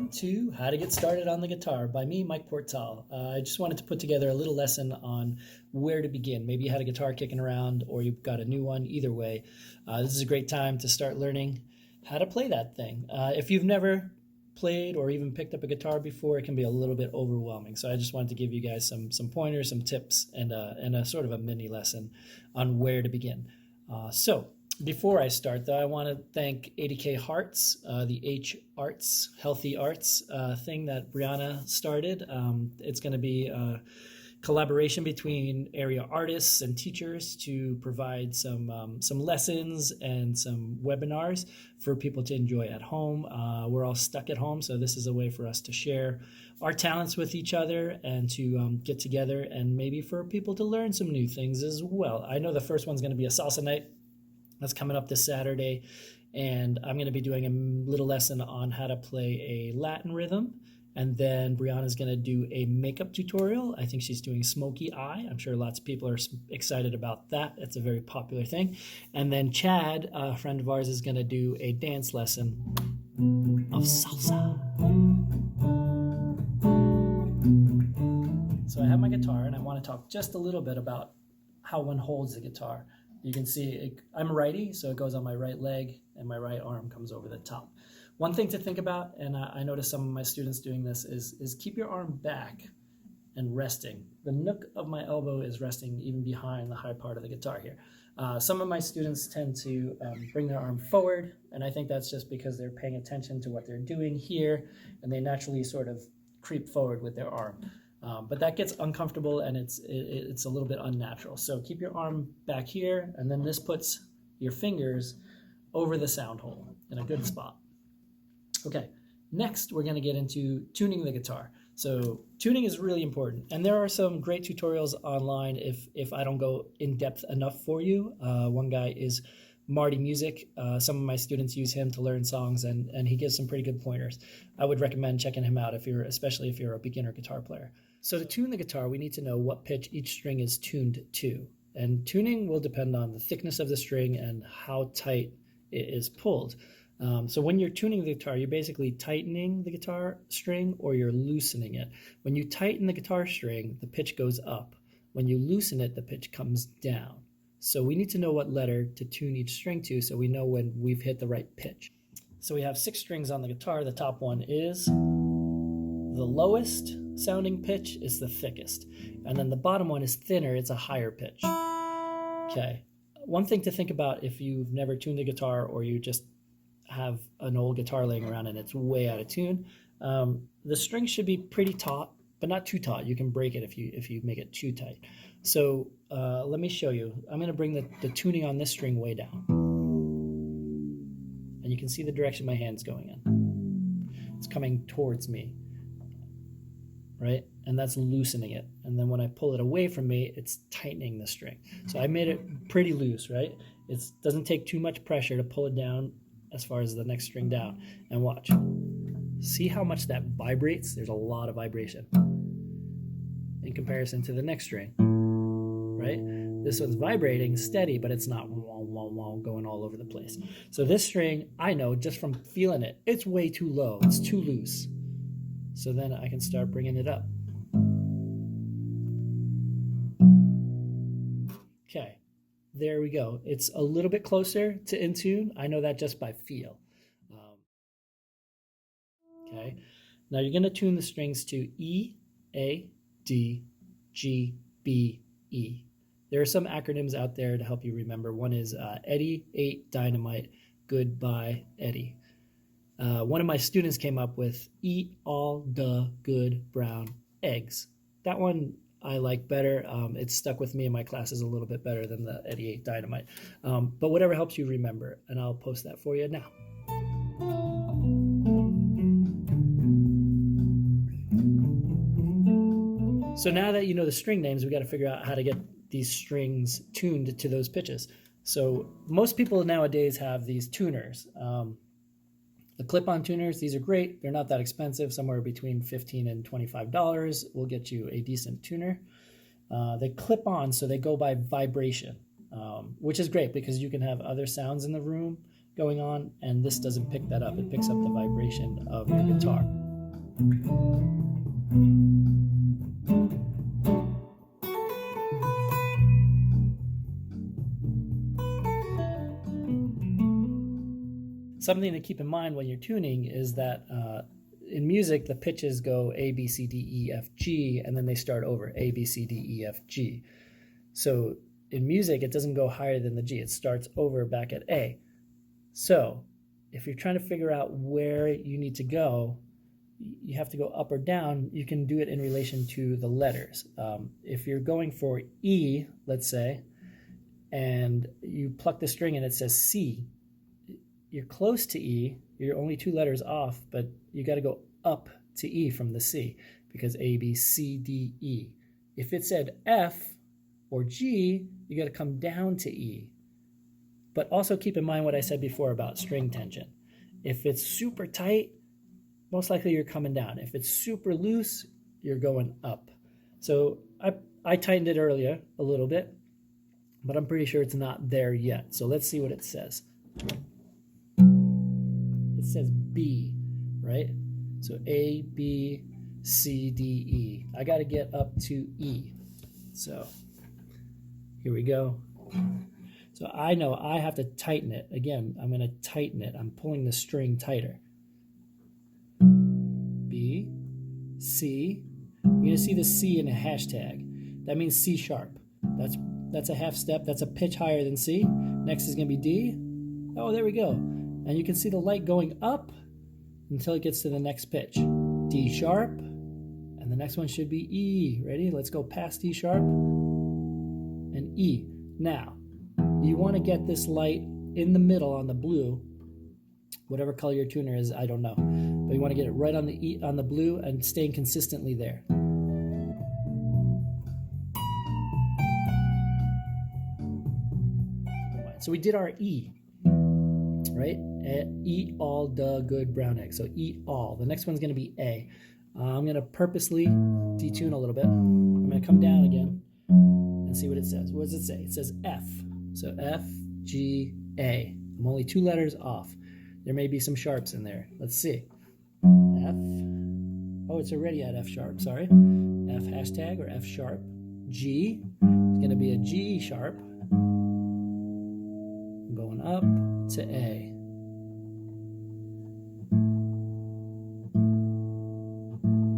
Welcome to How to Get Started on the Guitar by me, Mike Portal. I just wanted to put together a little lesson on where to begin. Maybe you had a guitar kicking around or you've got a new one. Either way, this is a great time to start learning how to play that thing. If you've never played or even picked up a guitar before, it can be a little bit overwhelming. So I just wanted to give you guys some pointers, some tips, and a sort of a mini lesson on where to begin. Before I start, though, I want to thank 80K Hearts, the H Arts, Healthy Arts thing that Brianna started. It's going to be a collaboration between area artists and teachers to provide some lessons and some webinars for people to enjoy at home. We're all stuck at home, so this is a way for us to share our talents with each other and to get together and maybe for people to learn some new things as well. I know the first one's going to be a salsa night. That's coming up this Saturday, and I'm going to be doing a little lesson on how to play a Latin rhythm, and then Brianna's going to do a makeup tutorial. I think she's doing smoky eye. I'm sure lots of people are excited about that. It's a very popular thing. And then Chad, a friend of ours, is going to do a dance lesson of salsa. So I have my guitar, and I want to talk just a little bit about how one holds the guitar. You can see I'm righty, so it goes on my right leg and my right arm comes over the top. One thing to think about, and I notice some of my students doing this, is keep your arm back and resting. The nook of my elbow is resting even behind the high part of the guitar here. Some of my students tend to bring their arm forward, and I think that's just because they're paying attention to what they're doing here, and they naturally sort of creep forward with their arm. But that gets uncomfortable and it's a little bit unnatural. So keep your arm back here, and then this puts your fingers over the sound hole in a good spot. Okay, next we're going to get into tuning the guitar. So tuning is really important, and there are some great tutorials online if I don't go in depth enough for you. One guy is Marty Music. Some of my students use him to learn songs, and he gives some pretty good pointers. I would recommend checking him out especially if you're a beginner guitar player. So to tune the guitar, we need to know what pitch each string is tuned to. And tuning will depend on the thickness of the string and how tight it is pulled. So when you're tuning the guitar, you're basically tightening the guitar string or you're loosening it. When you tighten the guitar string, the pitch goes up. When you loosen it, the pitch comes down. So we need to know what letter to tune each string to so we know when we've hit the right pitch. So we have 6 strings on the guitar. The top one is the lowest sounding pitch, is the thickest. And then the bottom one is thinner, it's a higher pitch. Okay. One thing to think about if you've never tuned a guitar or you just have an old guitar laying around and it's way out of tune, the string should be pretty taut, but not too taut. You can break it if you make it too tight. So let me show you. I'm going to bring the tuning on this string way down. And you can see the direction my hand's going in. It's coming towards me, right? And that's loosening it. And then when I pull it away from me, it's tightening the string. So I made it pretty loose, right? It doesn't take too much pressure to pull it down as far as the next string down. And watch. See how much that vibrates? There's a lot of vibration in comparison to the next string, right? This one's vibrating steady, but it's not wah, wah, wah, going all over the place. So this string, I know just from feeling it, it's way too low. It's too loose. So then I can start bringing it up. Okay, there we go. It's a little bit closer to in tune. I know that just by feel. Okay, now you're going to tune the strings to E, A, D, G, B, E. There are some acronyms out there to help you remember. One is Eddie, 8, Dynamite, Goodbye, Eddie. One of my students came up with Eat all the good brown eggs. That one I like better. It's stuck with me in my classes a little bit better than the Eddie 8 Dynamite. But whatever helps you remember, and I'll post that for you now. So now that you know the string names, we got to figure out how to get these strings tuned to those pitches. So most people nowadays have these tuners. The clip-on tuners, these are great. They're not that expensive, somewhere between $15 and $25 will get you a decent tuner. They clip on, so they go by vibration, which is great because you can have other sounds in the room going on, and this doesn't pick that up. It picks up the vibration of your guitar. Something to keep in mind when you're tuning is that in music, the pitches go A, B, C, D, E, F, G, and then they start over A, B, C, D, E, F, G. So in music, it doesn't go higher than the G. It starts over back at A. So if you're trying to figure out where you need to go, you have to go up or down. You can do it in relation to the letters. If you're going for E, let's say, and you pluck the string and it says C, you're close to E, you're only 2 letters off, but you got to go up to E from the C, because A, B, C, D, E. If it said F or G, you got to come down to E. But also keep in mind what I said before about string tension. If it's super tight, most likely you're coming down. If it's super loose, you're going up. So I tightened it earlier a little bit, but I'm pretty sure it's not there yet. So let's see what it says. It says B, right? So A, B, C, D, E. I got to get up to E. So here we go. So I know I have to tighten it. Again, I'm going to tighten it. I'm pulling the string tighter. B, C. You're going to see the C in a hashtag. That means C sharp. That's a half step. That's a pitch higher than C. Next is going to be D. Oh, there we go. And you can see the light going up until it gets to the next pitch. D sharp. And the next one should be E. Ready? Let's go past D sharp and E. Now, you want to get this light in the middle on the blue. Whatever color your tuner is, I don't know. But you want to get it right on the E, on the blue, and staying consistently there. So we did our E, right? Eat all the good brown eggs. So eat all. The next one's going to be A. I'm going to purposely detune a little bit. I'm going to come down again and see what it says. What does it say? It says F. So F, G, A. I'm only 2 letters off. There may be some sharps in there. Let's see. F. Oh, it's already at F sharp. Sorry. F hashtag or F sharp. G. It's going to be a G sharp. I'm going up to A.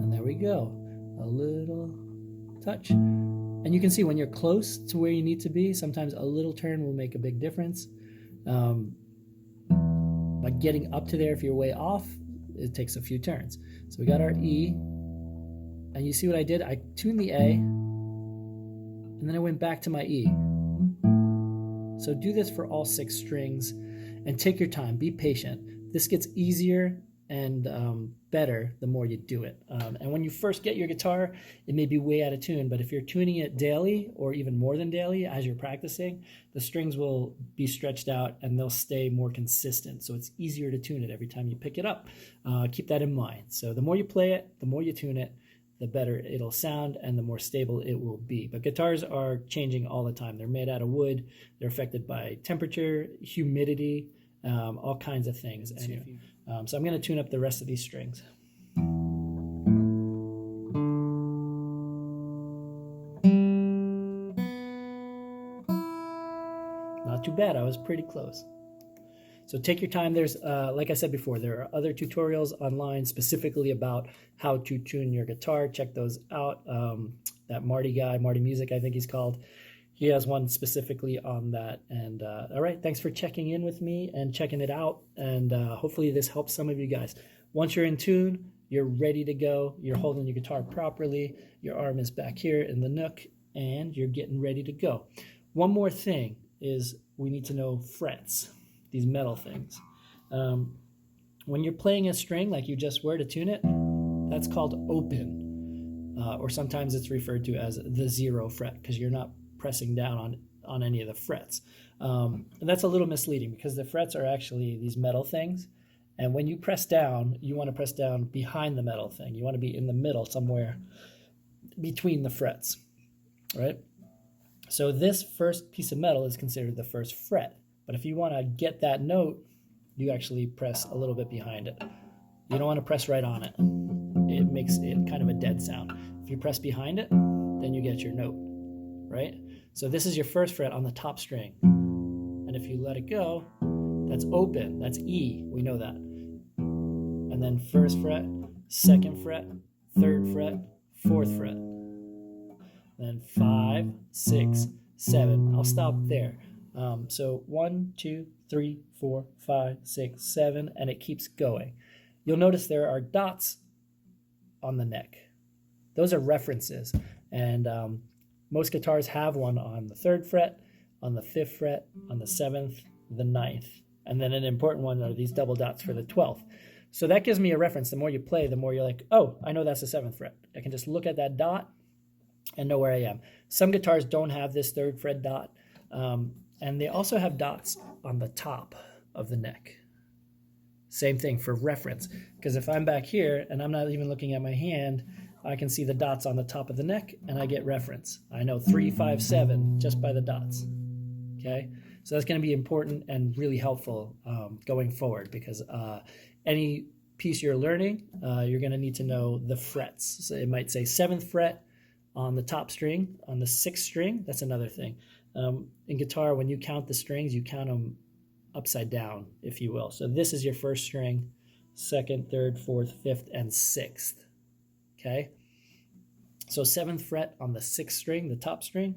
And there we go. A little touch. And you can see when you're close to where you need to be, sometimes a little turn will make a big difference. But getting up to there, if you're way off, it takes a few turns. So we got our E. And you see what I did? I tuned the A, and then I went back to my E. So do this for all 6 strings, and take your time. Be patient. This gets easier and better the more you do it. And when you first get your guitar, it may be way out of tune, but if you're tuning it daily or even more than daily as you're practicing, the strings will be stretched out and they'll stay more consistent. So it's easier to tune it every time you pick it up. Keep that in mind. So the more you play it, the more you tune it, the better it'll sound and the more stable it will be. But guitars are changing all the time. They're made out of wood. They're affected by temperature, humidity, all kinds of things. And, so I'm going to tune up the rest of these strings. Not too bad. I was pretty close. So take your time. There's, like I said before, there are other tutorials online specifically about how to tune your guitar. Check those out. That Marty guy, Marty Music, I think he's called. He has one specifically on that. And all right, thanks for checking in with me and checking it out. And hopefully this helps some of you guys. Once you're in tune, you're ready to go. You're holding your guitar properly. Your arm is back here in the nook, and you're getting ready to go. One more thing is we need to know frets, these metal things. When you're playing a string like you just were to tune it, that's called open. Or sometimes it's referred to as the 0 fret because you're not pressing down on any of the frets. And that's a little misleading because the frets are actually these metal things. And when you press down, you want to press down behind the metal thing. You want to be in the middle somewhere between the frets, right? So this first piece of metal is considered the first fret. But if you want to get that note, you actually press a little bit behind it. You don't want to press right on it. It makes it kind of a dead sound. If you press behind it, then you get your note, right? So this is your first fret on the top string. And if you let it go, that's open. That's E. We know that. And then first fret, second fret, third fret, fourth fret. Then 5, 6, 7. I'll stop there. So 1, 2, 3, 4, 5, 6, 7, and it keeps going. You'll notice there are dots on the neck. Those are references, and most guitars have one on the 3rd fret, on the 5th fret, on the 7th, the 9th, and then an important one are these double dots for the 12th. So that gives me a reference. The more you play, the more you're like, oh, I know that's the 7th fret. I can just look at that dot and know where I am. Some guitars don't have this 3rd fret dot, and they also have dots on the top of the neck. Same thing for reference, because if I'm back here and I'm not even looking at my hand, I can see the dots on the top of the neck and I get reference. I know 3, 5, 7 just by the dots. Okay, so that's going to be important and really helpful going forward, because any piece you're learning, you're going to need to know the frets. So it might say 7th fret on the top string, on the 6th string. That's another thing. In guitar, when you count the strings, you count them upside down, if you will. So this is your first string, 2nd, 3rd, 4th, 5th, and 6th. Okay? So 7th fret on the 6th string, the top string,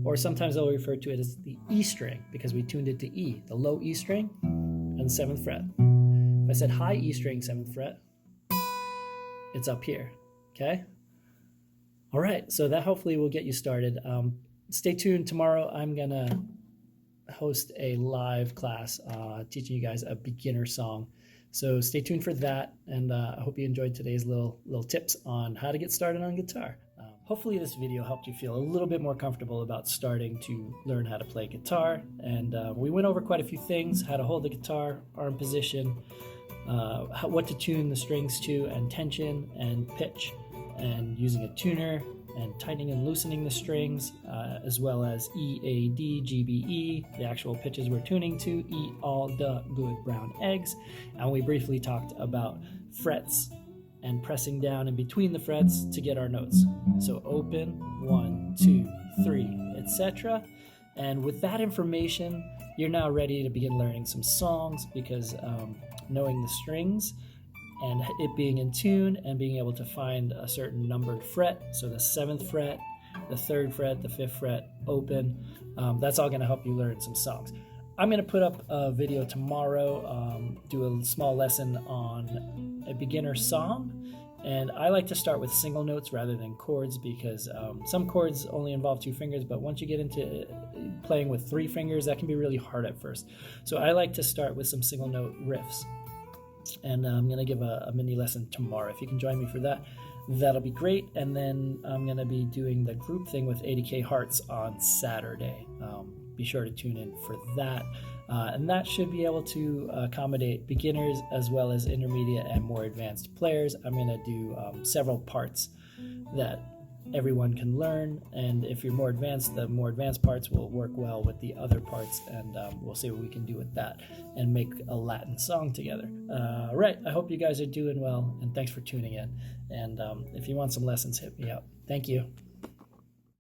or sometimes they'll refer to it as the E string, because we tuned it to E, the low E string, and 7th fret. If I said high E string, 7th fret, it's up here. Okay? All right, so that hopefully will get you started. Stay tuned. Tomorrow I'm going to host a live class teaching you guys a beginner song. So stay tuned for that, and I hope you enjoyed today's little tips on how to get started on guitar. Hopefully this video helped you feel a little bit more comfortable about starting to learn how to play guitar. And we went over quite a few things: how to hold the guitar, arm position, what to tune the strings to, and tension and pitch, and using a tuner, and tightening and loosening the strings, as well as E, A, D, G, B, E, the actual pitches we're tuning to, eat all the good brown eggs. And we briefly talked about frets and pressing down in between the frets to get our notes. So open, 1, 2, 3, etc. And with that information, you're now ready to begin learning some songs, because knowing the strings and it being in tune and being able to find a certain numbered fret, so the 7th fret, the 3rd fret, the 5th fret, open, that's all going to help you learn some songs. I'm going to put up a video tomorrow, do a small lesson on a beginner song, and I like to start with single notes rather than chords, because some chords only involve 2 fingers, but once you get into playing with 3 fingers, that can be really hard at first. So I like to start with some single note riffs. And I'm going to give a mini lesson tomorrow. If you can join me for that, that'll be great. And then I'm going to be doing the group thing with 80K Hearts on Saturday. Be sure to tune in for that. And that should be able to accommodate beginners as well as intermediate and more advanced players. I'm going to do several parts that everyone can learn, and if you're more advanced, the more advanced parts will work well with the other parts, and we'll see what we can do with that and make a Latin song together. Right, I hope you guys are doing well, and thanks for tuning in. And if you want some lessons, hit me up. Thank you.